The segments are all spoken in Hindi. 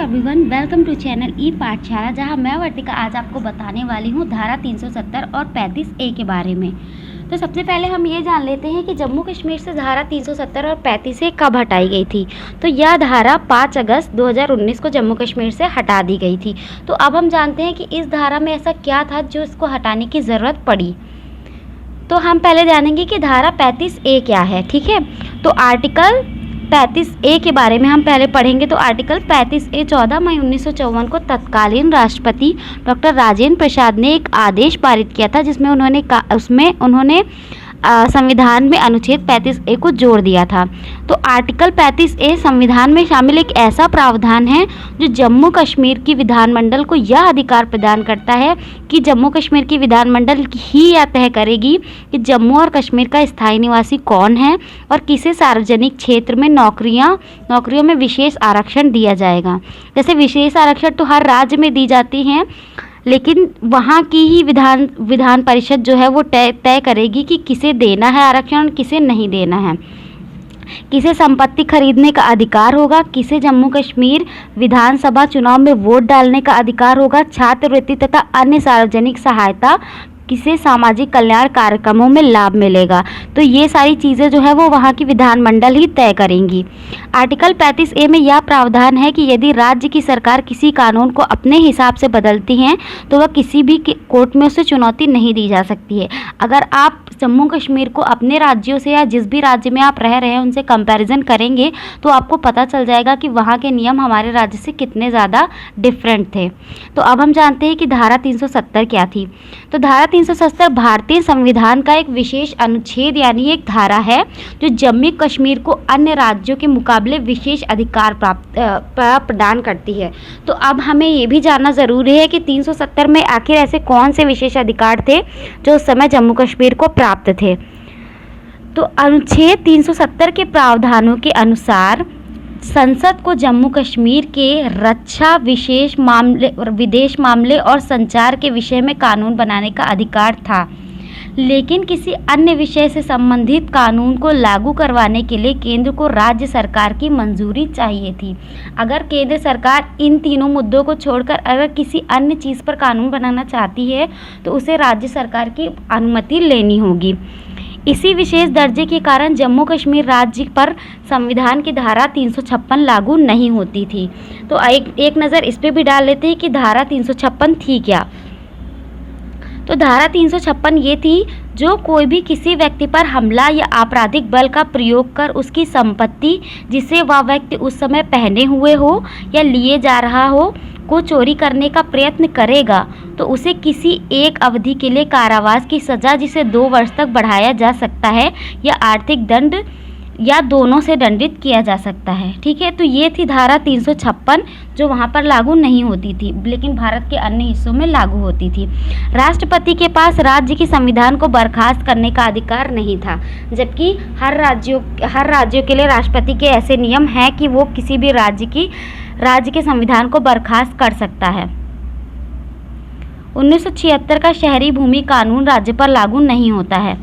एवरीवन, वेलकम टू चैनल ई पाठशाला, जहां मैं वर्तिका आज आपको बताने वाली हूं धारा 370 और 35A के बारे में। तो सबसे पहले हम ये जान लेते हैं कि जम्मू कश्मीर से धारा 370 और 35A कब हटाई गई थी। तो यह धारा 5 अगस्त 2019 को जम्मू कश्मीर से हटा दी गई थी। तो अब हम जानते हैं कि इस धारा में ऐसा क्या था जो इसको हटाने की ज़रूरत पड़ी। तो हम पहले जानेंगे कि धारा 35A क्या है। ठीक है, तो आर्टिकल 35A के बारे में हम पहले पढ़ेंगे। तो आर्टिकल 35A 14 मई 1954 को तत्कालीन राष्ट्रपति डॉक्टर राजेंद्र प्रसाद ने एक आदेश पारित किया था, जिसमें उन्होंने संविधान में अनुच्छेद 35A को जोड़ दिया था। तो आर्टिकल 35A संविधान में शामिल एक ऐसा प्रावधान है जो जम्मू कश्मीर की विधानमंडल को यह अधिकार प्रदान करता है कि जम्मू कश्मीर की विधानमंडल ही यह तय करेगी कि जम्मू और कश्मीर का स्थायी निवासी कौन है और किसे सार्वजनिक क्षेत्र में नौकरियों में विशेष आरक्षण दिया जाएगा। जैसे विशेष आरक्षण तो हर राज्य में दी जाती हैं, लेकिन वहाँ की ही विधान परिषद जो है वो तय करेगी कि किसे देना है आरक्षण और किसे नहीं देना है। किसे संपत्ति खरीदने का अधिकार होगा, किसे जम्मू कश्मीर विधानसभा चुनाव में वोट डालने का अधिकार होगा, छात्रवृत्ति तथा अन्य सार्वजनिक सहायता, किसे सामाजिक कल्याण कार्यक्रमों में लाभ मिलेगा। तो ये सारी चीज़ें जो है वो वहाँ की विधानमंडल ही तय करेंगी। आर्टिकल 35A में यह प्रावधान है कि यदि राज्य की सरकार किसी कानून को अपने हिसाब से बदलती हैं तो वह किसी भी कोर्ट में उसे चुनौती नहीं दी जा सकती है। अगर आप जम्मू कश्मीर को अपने राज्यों से या जिस भी राज्य में आप रह रहे हैं उनसे कंपैरिजन करेंगे तो आपको पता चल जाएगा कि वहाँ के नियम हमारे राज्य से कितने ज़्यादा डिफरेंट थे। तो अब हम जानते हैं कि धारा 370 क्या थी। तो धारा 370 भारतीय संविधान का एक विशेष अनुच्छेद यानी एक धारा है जो जम्मू कश्मीर को अन्य राज्यों के मुकाबले विशेष अधिकार प्रदान करती है। तो अब हमें ये भी जानना ज़रूरी है कि 370 में आखिर ऐसे कौन से विशेष अधिकार थे जो उस समय जम्मू कश्मीर को प्राप्त थे। तो अनुच्छेद 370 के प्रावधानों के अनुसार संसद को जम्मू कश्मीर के रक्षा, विदेश मामले और संचार के विषय में कानून बनाने का अधिकार था, लेकिन किसी अन्य विषय से संबंधित कानून को लागू करवाने के लिए केंद्र को राज्य सरकार की मंजूरी चाहिए थी। अगर केंद्र सरकार इन तीनों मुद्दों को छोड़कर अगर किसी अन्य चीज़ पर कानून बनाना चाहती है तो उसे राज्य सरकार की अनुमति लेनी होगी। इसी विशेष दर्जे के कारण जम्मू कश्मीर राज्य पर संविधान की धारा 356 लागू नहीं होती थी। तो एक नज़र इस पे भी डाल लेते हैं कि धारा 356 थी क्या। तो धारा 356 ये थी जो कोई भी किसी व्यक्ति पर हमला या आपराधिक बल का प्रयोग कर उसकी संपत्ति जिसे वह व्यक्ति उस समय पहने हुए हो या लिए जा रहा हो को चोरी करने का प्रयत्न करेगा तो उसे किसी एक अवधि के लिए कारावास की सज़ा जिसे 2 वर्ष तक बढ़ाया जा सकता है या आर्थिक दंड या दोनों से दंडित किया जा सकता है। ठीक है, तो ये थी धारा 356 जो वहाँ पर लागू नहीं होती थी लेकिन भारत के अन्य हिस्सों में लागू होती थी। राष्ट्रपति के पास राज्य के संविधान को बर्खास्त करने का अधिकार नहीं था, जबकि हर राज्यों के लिए राष्ट्रपति के ऐसे नियम हैं कि वो किसी भी राज्य के संविधान को बर्खास्त कर सकता है। 1976 का शहरी भूमि कानून राज्य पर लागू नहीं होता है।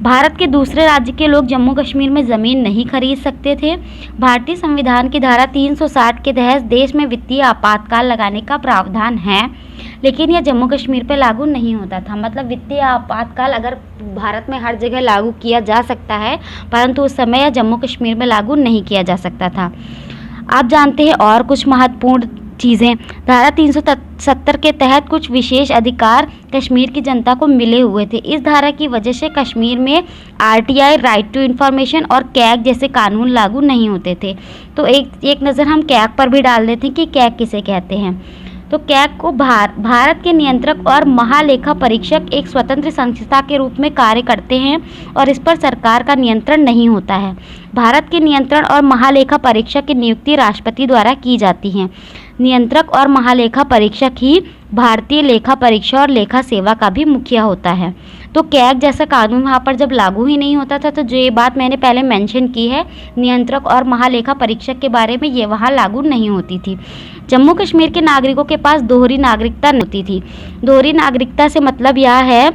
भारत के दूसरे राज्य के लोग जम्मू कश्मीर में ज़मीन नहीं खरीद सकते थे। भारतीय संविधान की धारा 360 के तहत देश में वित्तीय आपातकाल लगाने का प्रावधान है, लेकिन यह जम्मू कश्मीर पर लागू नहीं होता था। मतलब वित्तीय आपातकाल अगर भारत में हर जगह लागू किया जा सकता है, परंतु उस समय यह जम्मू कश्मीर में लागू नहीं किया जा सकता था। आप जानते हैं और कुछ महत्वपूर्ण चीज़ें। धारा 370 के तहत कुछ विशेष अधिकार कश्मीर की जनता को मिले हुए थे। इस धारा की वजह से कश्मीर में RTI, राइट टू इन्फॉर्मेशन और कैग जैसे कानून लागू नहीं होते थे। तो एक नज़र हम कैग पर भी डाल देते हैं कि कैग किसे कहते हैं। तो कैग को भारत के नियंत्रक और महालेखा परीक्षक एक स्वतंत्र संस्था के रूप में कार्य करते हैं और इस पर सरकार का नियंत्रण नहीं होता है। भारत के नियंत्रण और महालेखा परीक्षक की नियुक्ति राष्ट्रपति द्वारा की जाती है। नियंत्रक और महालेखा परीक्षक ही भारतीय लेखा परीक्षा और लेखा सेवा का भी मुखिया होता है। तो कैग जैसा कानून वहाँ पर जब लागू ही नहीं होता था, तो जो ये बात मैंने पहले मेंशन की है नियंत्रक और महालेखा परीक्षक के बारे में, ये वहाँ लागू नहीं होती थी। जम्मू कश्मीर के नागरिकों के पास दोहरी नागरिकता नहीं होती थी। दोहरी नागरिकता से मतलब यह है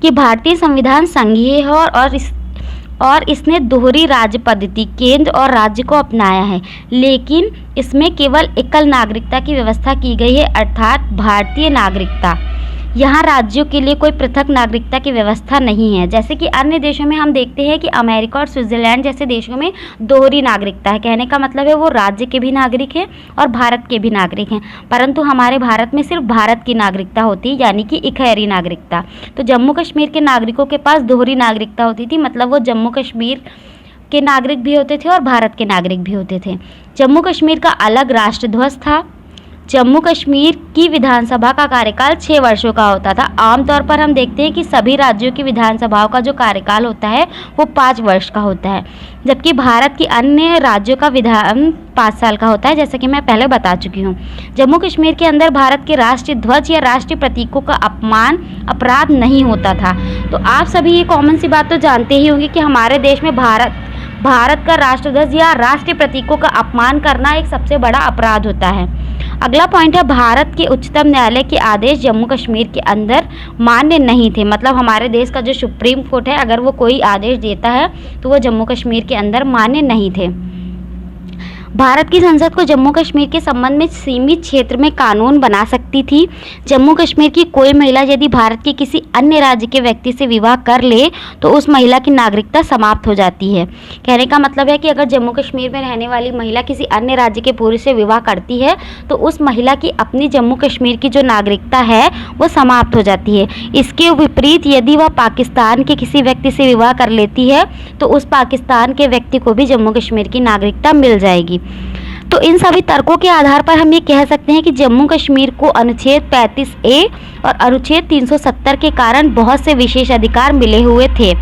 कि भारतीय संविधान संघीय है और और इसने दोहरी राज्य पद्धति केंद्र और राज्य को अपनाया है, लेकिन इसमें केवल एकल नागरिकता की व्यवस्था की गई है, अर्थात भारतीय नागरिकता। यहाँ राज्यों के लिए कोई पृथक नागरिकता की व्यवस्था नहीं है। जैसे कि अन्य देशों में हम देखते हैं कि अमेरिका और स्विट्जरलैंड जैसे देशों में दोहरी नागरिकता है। कहने का मतलब है वो राज्य के भी नागरिक हैं और भारत के भी नागरिक हैं, परंतु हमारे भारत में सिर्फ भारत की नागरिकता होती है, यानी कि इकहरी नागरिकता। तो जम्मू कश्मीर के नागरिकों के पास दोहरी नागरिकता होती थी, मतलब वो जम्मू कश्मीर के नागरिक भी होते थे और भारत के नागरिक भी होते थे। जम्मू कश्मीर का अलग राष्ट्रध्वज था। जम्मू कश्मीर की विधानसभा का कार्यकाल 6 वर्षों का होता था। आमतौर पर हम देखते हैं कि सभी राज्यों की विधानसभाओं का जो कार्यकाल होता है वो 5 वर्ष का होता है, जबकि भारत की अन्य राज्यों का विधान 5 साल का होता है, जैसे कि मैं पहले बता चुकी हूँ। जम्मू कश्मीर के अंदर भारत के राष्ट्रीय ध्वज या राष्ट्रीय प्रतीकों का अपमान अपराध नहीं होता था। तो आप सभी ये कॉमन सी बात तो जानते ही होंगे कि हमारे देश में भारत का राष्ट्रध्वज या राष्ट्रीय प्रतीकों का अपमान करना एक सबसे बड़ा अपराध होता है। अगला पॉइंट है, भारत के उच्चतम न्यायालय के आदेश जम्मू कश्मीर के अंदर मान्य नहीं थे। मतलब हमारे देश का जो सुप्रीम कोर्ट है, अगर वो कोई आदेश देता है तो वो जम्मू कश्मीर के अंदर मान्य नहीं थे। भारत की संसद को जम्मू कश्मीर के संबंध में सीमित क्षेत्र में कानून बना सकती थी। जम्मू कश्मीर की कोई महिला यदि भारत के किसी अन्य राज्य के व्यक्ति से विवाह कर ले तो उस महिला की नागरिकता समाप्त हो जाती है। कहने का मतलब है कि अगर जम्मू कश्मीर में रहने वाली महिला किसी अन्य राज्य के पुरुष से विवाह करती है तो उस महिला की अपनी जम्मू कश्मीर की जो नागरिकता है वो समाप्त हो जाती है। इसके विपरीत यदि वह पाकिस्तान के किसी व्यक्ति से विवाह कर लेती है तो उस पाकिस्तान के व्यक्ति को भी जम्मू कश्मीर की नागरिकता मिल जाएगी। तो इन सभी तर्कों के आधार पर हम ये कह सकते हैं कि जम्मू कश्मीर को अनुच्छेद 35A और अनुच्छेद 370 के कारण बहुत से विशेष अधिकार मिले हुए थे,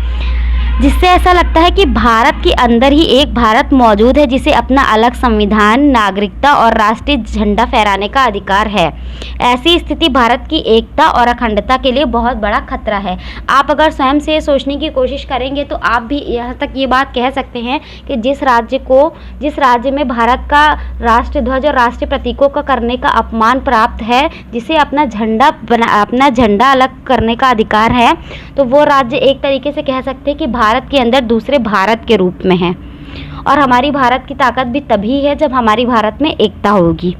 जिससे ऐसा लगता है कि भारत के अंदर ही एक भारत मौजूद है जिसे अपना अलग संविधान, नागरिकता और राष्ट्रीय झंडा फहराने का अधिकार है। ऐसी स्थिति भारत की एकता और अखंडता के लिए बहुत बड़ा खतरा है। आप अगर स्वयं से सोचने की कोशिश करेंगे तो आप भी यहाँ तक ये बात कह सकते हैं कि जिस राज्य में भारत का राष्ट्रीय ध्वज और राष्ट्रीय प्रतीकों का करने का अपमान प्राप्त है, जिसे अपना झंडा अलग करने का अधिकार है, तो वो राज्य एक तरीके से कह सकते हैं कि भारत के अंदर दूसरे भारत के रूप में है। और हमारी भारत की ताकत भी तभी है जब हमारी भारत में एकता होगी।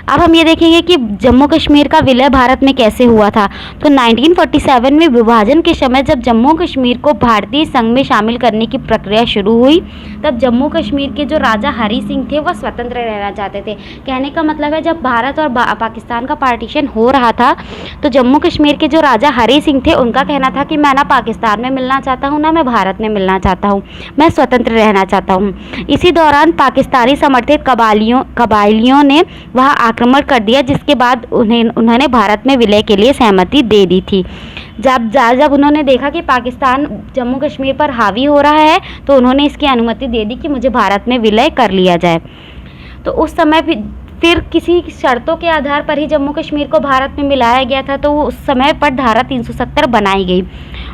अब हम ये देखेंगे कि जम्मू कश्मीर का विलय भारत में कैसे हुआ था। तो 1947 में विभाजन के समय जब जम्मू कश्मीर को भारतीय संघ में शामिल करने की प्रक्रिया शुरू हुई, तब जम्मू कश्मीर के जो राजा हरी सिंह थे वह स्वतंत्र रहना चाहते थे। कहने का मतलब है जब भारत और पाकिस्तान का पार्टीशन हो रहा था तो जम्मू कश्मीर के जो राजा हरी सिंह थे उनका कहना था कि मैं ना पाकिस्तान में मिलना चाहता हूँ ना मैं भारत में मिलना चाहता हूँ, मैं स्वतंत्र रहना चाहता हूँ। इसी दौरान पाकिस्तानी समर्थित कबायलियों ने वहाँ आक्रमण कर दिया, जिसके बाद उन्होंने भारत में विलय के लिए सहमति दे दी थी। जब उन्होंने देखा कि पाकिस्तान जम्मू कश्मीर पर हावी हो रहा है तो उन्होंने इसकी अनुमति दे दी कि मुझे भारत में विलय कर लिया जाए। तो उस समय फिर किसी शर्तों के आधार पर ही जम्मू कश्मीर को भारत में मिलाया गया था, तो उस समय पर धारा 370 बनाई गई।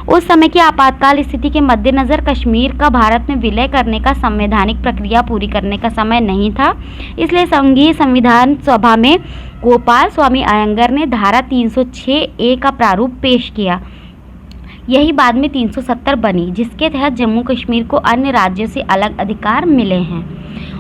उस समय की आपातकाल स्थिति के मद्देनज़र कश्मीर का भारत में विलय करने का संवैधानिक प्रक्रिया पूरी करने का समय नहीं था, इसलिए संघीय संविधान सभा में गोपाल स्वामी अयंगर ने धारा 306A का प्रारूप पेश किया। यही बाद में 370 बनी, जिसके तहत जम्मू कश्मीर को अन्य राज्यों से अलग अधिकार मिले हैं।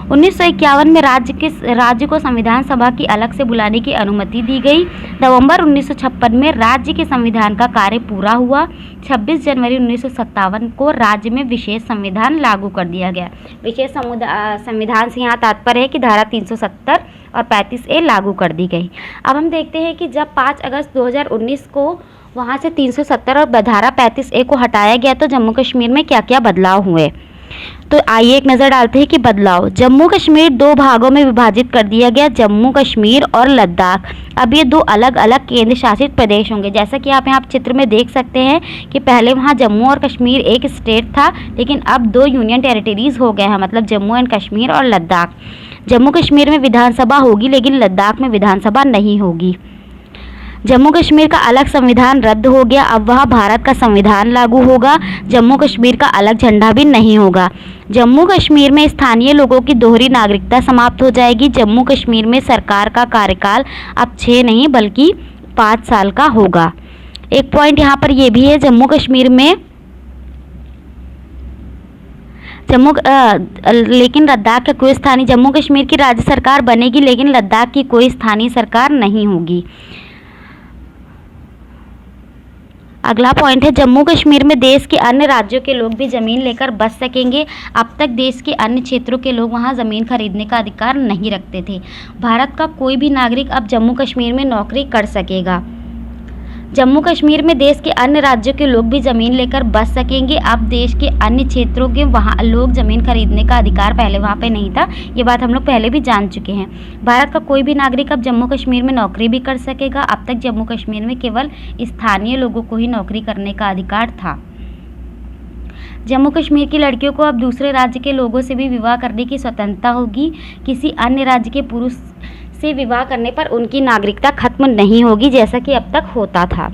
1951 में राज्य को संविधान सभा की अलग से बुलाने की अनुमति दी गई। नवंबर 1956 में राज्य के संविधान का कार्य पूरा हुआ। 26 जनवरी 1957 को राज्य में विशेष संविधान लागू कर दिया गया। विशेष संविधान से यहाँ तात्पर्य है कि धारा 370 और 35A लागू कर दी गई। अब हम देखते हैं कि जब 5 अगस्त 2019 को वहाँ से 370 और धारा 35A को हटाया गया तो जम्मू कश्मीर में क्या क्या बदलाव हुए। तो आइए एक नज़र डालते हैं कि बदलाव। जम्मू कश्मीर 2 भागों में विभाजित कर दिया गया, जम्मू कश्मीर और लद्दाख। अब ये 2 अलग अलग केंद्र शासित प्रदेश होंगे। जैसा कि आप यहाँ चित्र में देख सकते हैं कि पहले वहाँ जम्मू और कश्मीर एक स्टेट था, लेकिन अब 2 यूनियन टेरिटरीज हो गए हैं, मतलब जम्मू एंड कश्मीर और लद्दाख। जम्मू कश्मीर में विधानसभा होगी लेकिन लद्दाख में विधानसभा नहीं होगी। जम्मू कश्मीर का अलग संविधान रद्द हो गया, अब वहाँ भारत का संविधान लागू होगा। जम्मू कश्मीर का अलग झंडा भी नहीं होगा। जम्मू कश्मीर में स्थानीय लोगों की दोहरी नागरिकता समाप्त हो जाएगी। जम्मू कश्मीर में सरकार का कार्यकाल अब 6 नहीं बल्कि 5 साल का होगा। एक पॉइंट यहाँ पर यह भी है, जम्मू कश्मीर में लेकिन लद्दाख का कोई स्थानीय, जम्मू कश्मीर की राज्य सरकार बनेगी लेकिन लद्दाख की कोई स्थानीय सरकार नहीं होगी। अगला पॉइंट है, जम्मू कश्मीर में देश के अन्य राज्यों के लोग भी ज़मीन लेकर बस सकेंगे। अब तक देश के अन्य क्षेत्रों के लोग वहां ज़मीन खरीदने का अधिकार नहीं रखते थे। भारत का कोई भी नागरिक अब जम्मू कश्मीर में नौकरी कर सकेगा। जम्मू कश्मीर में देश के अन्य राज्यों के लोग भी ज़मीन लेकर बस सकेंगे। अब देश के अन्य क्षेत्रों के वहाँ लोग ज़मीन खरीदने का अधिकार पहले वहाँ पे नहीं था, ये बात हम लोग पहले भी जान चुके हैं। भारत का कोई भी नागरिक अब जम्मू कश्मीर में नौकरी भी कर सकेगा। अब तक जम्मू कश्मीर में केवल स्थानीय लोगों को ही नौकरी करने का अधिकार था। जम्मू कश्मीर की लड़कियों को अब दूसरे राज्य के लोगों से भी विवाह करने की स्वतंत्रता होगी। किसी अन्य राज्य के पुरुष से विवाह करने पर उनकी नागरिकता खत्म नहीं होगी, जैसा कि अब तक होता था।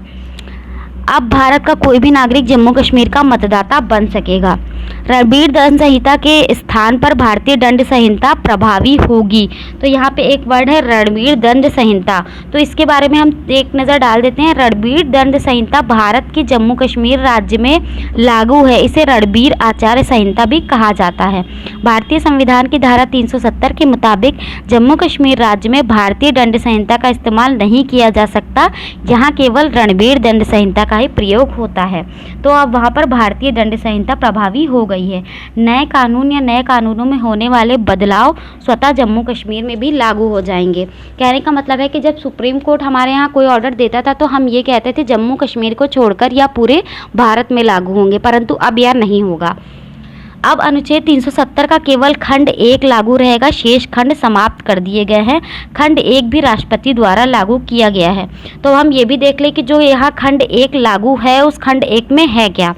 अब भारत का कोई भी नागरिक जम्मू कश्मीर का मतदाता बन सकेगा। रणबीर दंड संहिता के स्थान पर भारतीय दंड संहिता प्रभावी होगी। तो यहाँ पे एक वर्ड है रणबीर दंड संहिता, तो इसके बारे में हम एक नज़र डाल देते हैं। रणबीर दंड संहिता भारत के जम्मू कश्मीर राज्य में लागू है। इसे रणबीर आचार्य संहिता भी कहा जाता है। भारतीय संविधान की धारा 370 के मुताबिक जम्मू कश्मीर राज्य में भारतीय दंड संहिता का इस्तेमाल नहीं किया जा सकता। यहाँ केवल रणबीर दंड संहिता का ही प्रयोग होता है। तो अब वहाँ पर भारतीय दंड संहिता प्रभावी हो गई है। नए कानून या नए कानूनों में होने वाले बदलाव स्वतः जम्मू कश्मीर में भी लागू हो जाएंगे। कहने का मतलब है कि जब सुप्रीम कोर्ट हमारे यहाँ कोई ऑर्डर देता था तो हम ये कहते थे जम्मू कश्मीर को छोड़कर या पूरे भारत में लागू होंगे, परंतु अब यह नहीं होगा। अब अनुच्छेद 370 का केवल खंड 1 लागू रहेगा, शेष खंड समाप्त कर दिए गए हैं। खंड 1 भी राष्ट्रपति द्वारा लागू किया गया है। तो हम ये भी देख लें कि जो यहाँ खंड 1 लागू है उस खंड 1 में है क्या।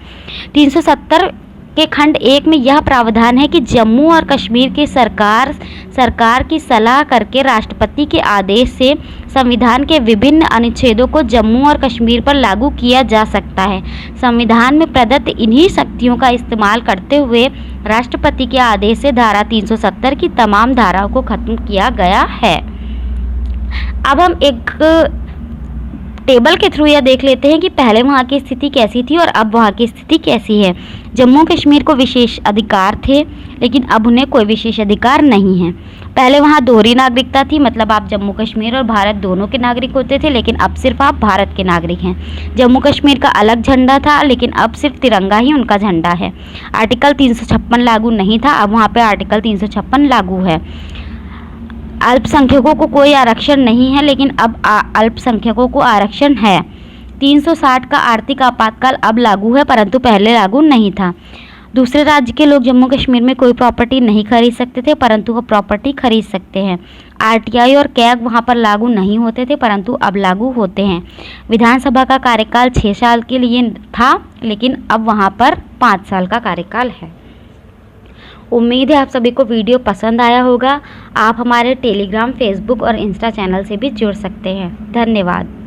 370 के खंड 1 में यह प्रावधान है कि जम्मू और कश्मीर की सरकार की सलाह करके राष्ट्रपति के आदेश से संविधान के विभिन्न अनुच्छेदों को जम्मू और कश्मीर पर लागू किया जा सकता है। संविधान में प्रदत्त इन्हीं शक्तियों का इस्तेमाल करते हुए राष्ट्रपति के आदेश से धारा 370 की तमाम धाराओं को खत्म किया गया है। अब हम एक टेबल के थ्रू यह देख लेते हैं कि पहले वहाँ की स्थिति कैसी थी और अब वहाँ की स्थिति कैसी है। जम्मू कश्मीर को विशेष अधिकार थे लेकिन अब उन्हें कोई विशेष अधिकार नहीं है। पहले वहाँ दोहरी नागरिकता थी, मतलब आप जम्मू कश्मीर और भारत दोनों के नागरिक होते थे, लेकिन अब सिर्फ आप भारत के नागरिक हैं। जम्मू कश्मीर का अलग झंडा था लेकिन अब सिर्फ तिरंगा ही उनका झंडा है। आर्टिकल 356 लागू नहीं था, अब वहाँ पर आर्टिकल 356 लागू है। अल्पसंख्यकों को कोई आरक्षण नहीं है लेकिन अब अल्पसंख्यकों को आरक्षण है। 360 का आर्थिक आपातकाल अब लागू है परंतु पहले लागू नहीं था। दूसरे राज्य के लोग जम्मू कश्मीर में कोई प्रॉपर्टी नहीं खरीद सकते थे परंतु वो प्रॉपर्टी खरीद सकते हैं। आरटीआई और कैग वहाँ पर लागू नहीं होते थे परंतु अब लागू होते हैं। विधानसभा का कार्यकाल 6 साल के लिए था लेकिन अब वहाँ पर 5 साल का कार्यकाल है। उम्मीद है आप सभी को वीडियो पसंद आया होगा। आप हमारे टेलीग्राम, फेसबुक और इंस्टा चैनल से भी जुड़ सकते हैं। धन्यवाद।